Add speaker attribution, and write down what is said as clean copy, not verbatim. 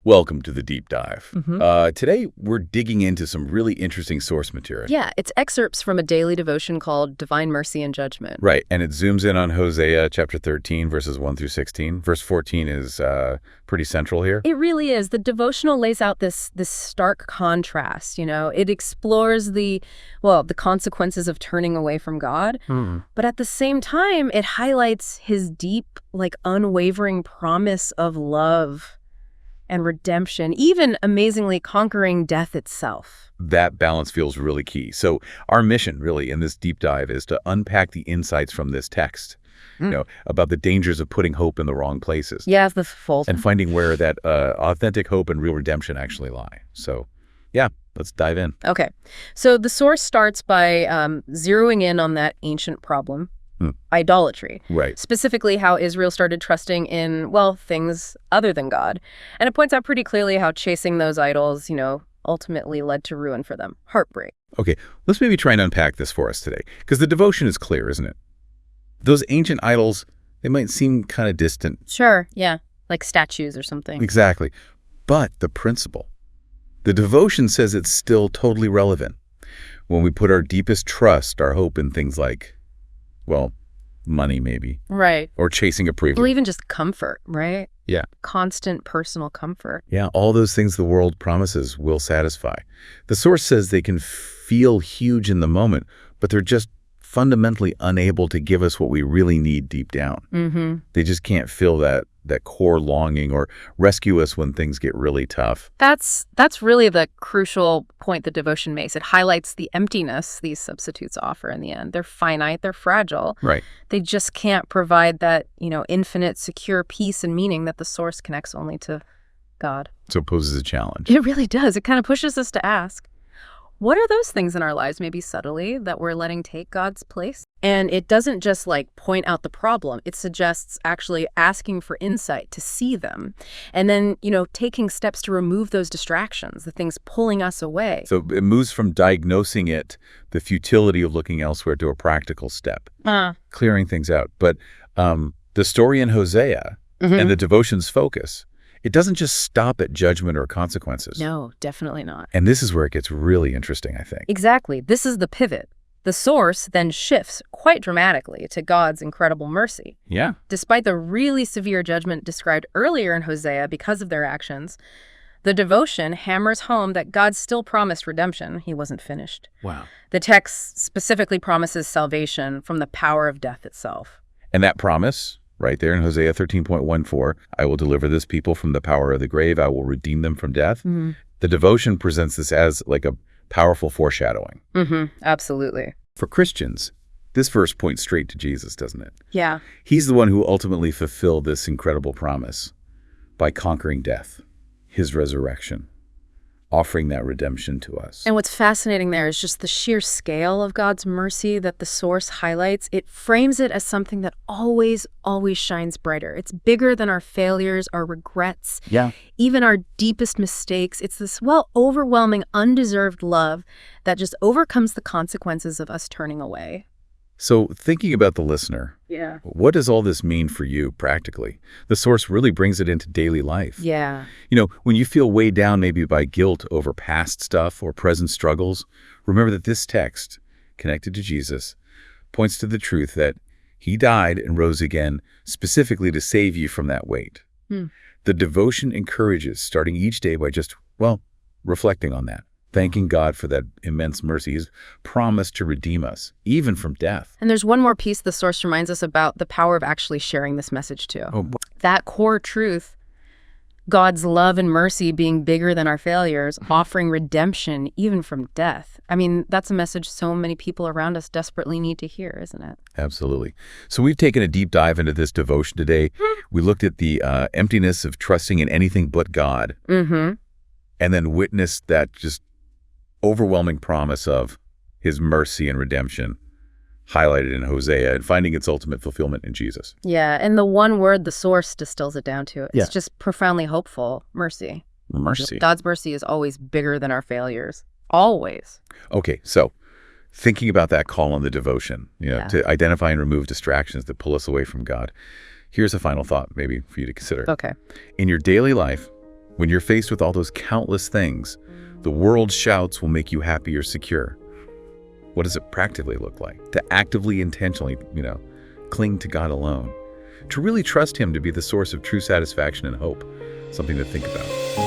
Speaker 1: Welcome to the deep dive.
Speaker 2: Mm-hmm.
Speaker 1: Today, we're digging into some really interesting source material.
Speaker 2: Yeah, it's excerpts from a daily devotion called Divine Mercy and Judgment.
Speaker 1: Right, and it zooms in on Hosea chapter 13, verses 1 through 16. Verse 14 is pretty central here.
Speaker 2: It really is. The devotional lays out this stark contrast, It explores the consequences of turning away from God, but at the same time, it highlights his deep, unwavering promise of love and redemption, even amazingly conquering death itself.
Speaker 1: That balance feels really key. So our mission, really, in this deep dive is to unpack the insights from this text, about the dangers of putting hope in the wrong places.
Speaker 2: Yeah, the fault.
Speaker 1: And finding where that authentic hope and real redemption actually lie. So, yeah, let's dive in.
Speaker 2: Okay. So the source starts by zeroing in on that ancient problem, idolatry.
Speaker 1: Right.
Speaker 2: Specifically how Israel started trusting in, things other than God. And it points out pretty clearly how chasing those idols, ultimately led to ruin for them. Heartbreak.
Speaker 1: Okay, let's maybe try and unpack this for us today, because the devotion is clear, isn't it? Those ancient idols, they might seem kind of distant.
Speaker 2: Sure, yeah, like statues or something.
Speaker 1: Exactly. But the principle, the devotion says it's still totally relevant when we put our deepest trust, our hope in things like, money maybe.
Speaker 2: Right.
Speaker 1: Or chasing approval.
Speaker 2: Or even just comfort, right?
Speaker 1: Yeah.
Speaker 2: Constant personal comfort.
Speaker 1: Yeah, all those things the world promises will satisfy. The source says they can feel huge in the moment, but they're just fundamentally unable to give us what we really need deep down.
Speaker 2: Mm-hmm.
Speaker 1: They just can't fill that core longing or rescue us when things get really tough.
Speaker 2: That's really the crucial point the devotion makes. It highlights the emptiness these substitutes offer in the end. They're finite, they're fragile.
Speaker 1: Right.
Speaker 2: They just can't provide that, infinite, secure peace and meaning that the source connects only to God.
Speaker 1: So it poses a challenge.
Speaker 2: It really does. It kind of pushes us to ask, what are those things in our lives, maybe subtly, that we're letting take God's place? And it doesn't just point out the problem. It suggests actually asking for insight to see them. And then, taking steps to remove those distractions, the things pulling us away.
Speaker 1: So it moves from diagnosing it, the futility of looking elsewhere, to a practical step, clearing things out. But the story in Hosea and the devotion's focus, it doesn't just stop at judgment or consequences.
Speaker 2: No, definitely not.
Speaker 1: And this is where it gets really interesting, I think.
Speaker 2: Exactly. This is the pivot. The source then shifts quite dramatically to God's incredible mercy.
Speaker 1: Yeah.
Speaker 2: Despite the really severe judgment described earlier in Hosea because of their actions, the devotion hammers home that God still promised redemption. He wasn't finished.
Speaker 1: Wow.
Speaker 2: The text specifically promises salvation from the power of death itself.
Speaker 1: And that promise, right there in Hosea 13.14, I will deliver this people from the power of the grave. I will redeem them from death.
Speaker 2: Mm-hmm.
Speaker 1: The devotion presents this as a powerful foreshadowing.
Speaker 2: Mm-hmm. Absolutely.
Speaker 1: For Christians, this verse points straight to Jesus, doesn't it?
Speaker 2: Yeah.
Speaker 1: He's the one who ultimately fulfilled this incredible promise by conquering death, his resurrection, offering that redemption to us.
Speaker 2: And what's fascinating there is just the sheer scale of God's mercy that the source highlights. It frames it as something that always, always shines brighter. It's bigger than our failures, our regrets, even our deepest mistakes. It's this, overwhelming, undeserved love that just overcomes the consequences of us turning away.
Speaker 1: So thinking about the listener, what does all this mean for you practically? The source really brings it into daily life.
Speaker 2: Yeah.
Speaker 1: When you feel weighed down maybe by guilt over past stuff or present struggles, remember that this text, connected to Jesus, points to the truth that he died and rose again specifically to save you from that weight. The devotion encourages starting each day by just, reflecting on that. Thanking God for that immense mercy. He's promised to redeem us, even from death.
Speaker 2: And there's one more piece the source reminds us about, the power of actually sharing this message too. That core truth, God's love and mercy being bigger than our failures, offering redemption even from death. I mean, that's a message so many people around us desperately need to hear, isn't it?
Speaker 1: Absolutely. So we've taken a deep dive into this devotion today. We looked at the emptiness of trusting in anything but God.
Speaker 2: Mm-hmm.
Speaker 1: And then witnessed that just overwhelming promise of his mercy and redemption highlighted in Hosea and finding its ultimate fulfillment in Jesus.
Speaker 2: Yeah, and the one word the source distills it down to, it's just profoundly hopeful. Mercy.
Speaker 1: Mercy.
Speaker 2: God's mercy is always bigger than our failures. Always.
Speaker 1: Okay, so thinking about that call on the devotion, to identify and remove distractions that pull us away from God. Here's a final thought maybe for you to consider.
Speaker 2: Okay.
Speaker 1: In your daily life, When you're faced with all those countless things, the world's shouts will make you happy or secure. What does it practically look like? To actively, intentionally, cling to God alone. To really trust Him to be the source of true satisfaction and hope. Something to think about.